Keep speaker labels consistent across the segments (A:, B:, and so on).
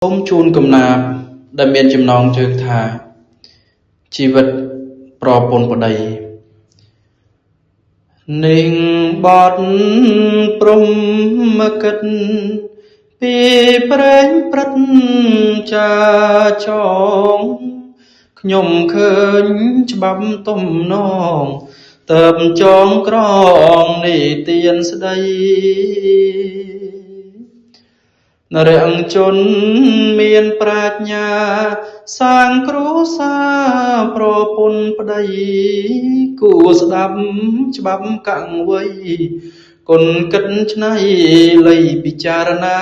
A: សូមជូនកំណាព្យដែលមានចំណងជើងថាជីវិតប្រពន្ធប្តីនិងបទព្រំកិតពីប្រេងព្រឹកចាចងខ្ញុំឃើញច្បាប់ទំនងតើបចងក្រងនីទានស្ដីនរអញ្ជនមានប្រាជ្ញាសាងគ្រួសារប្រពន្ធប្តីគួរស្ដាប់ច្បាប់កាំងវៃគុណគិតឆ្នៃលៃពិចារណា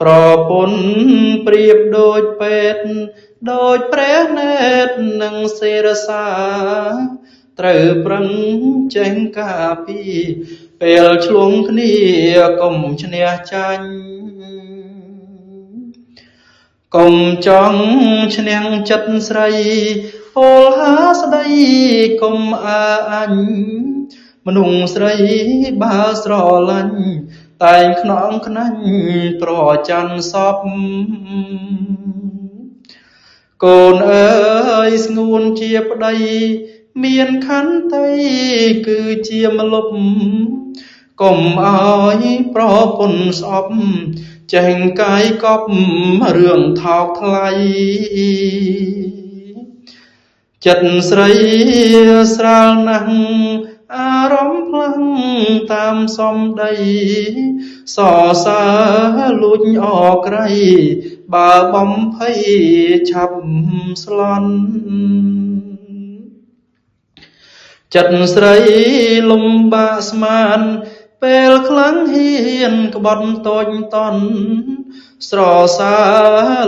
A: ប្រពន្ធប្រៀបដូចពេទ្យដូចព្រះនេត្រនិងសេរសាត្រូវប្រឹងចេញការពីពេលឆ្លងគ្នាកុំឈ្នះចាញ់កុំចង់ឈ្នះចិត្តស្រីពលហាស្ដីកុំអើអញមនុស្សស្រីបើស្រឡាញ់តែងខ្នងខ្នាញ់ប្រច័ណ្ឌសពកូនអើយស្ងួនជាប្តីមានខន្តីគឺជាម្លប់កុំអើយប្រពន្ធស្អប់ចេញកាយកប់រឿងថោកថ្លៃចិត្តស្រីស្រាលណាស់អារម្មណ៍ផ្លាំងតាមសំដីសរសើរលួចអក្រៃបើបំភ័យឆាប់ស្លន់ចិត្តស្រីលំបាកស្មានពេលខ្លាំងហ៊ានក្បត់តូចតន់ស្រសា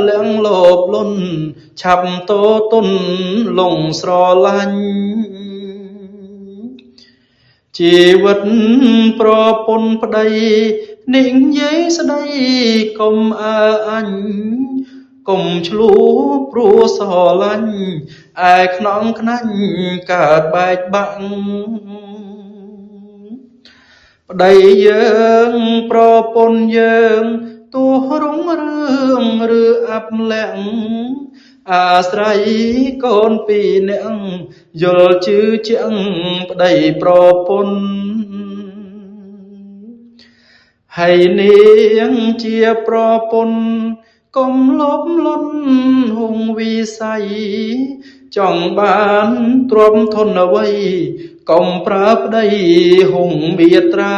A: លៀងលោភលន់ឆាប់តូទុនលងស្រឡាញ់ជីវិតប្រពន្ធប្តីនិយាយស្ដីកុំអើអញកុំឆ្លួព្រោះស្រឡាញ់ឯខ្នងខ្នាញ់កើតបែកបាក់ប្តីយើងប្រពន្ធយើងទោះរុងរឿងឬអាប់លាក់អាស្រ័យកូនពីរនាក់យល់ជឿជាក់ប្តីប្រពន្ធហើយនាងជាប្រពន្ធកុំលបលន់ហុងវិស័យចង់បានទ្រព្យធនអ្វីកុំប្រើប្តីហុងមេត្រា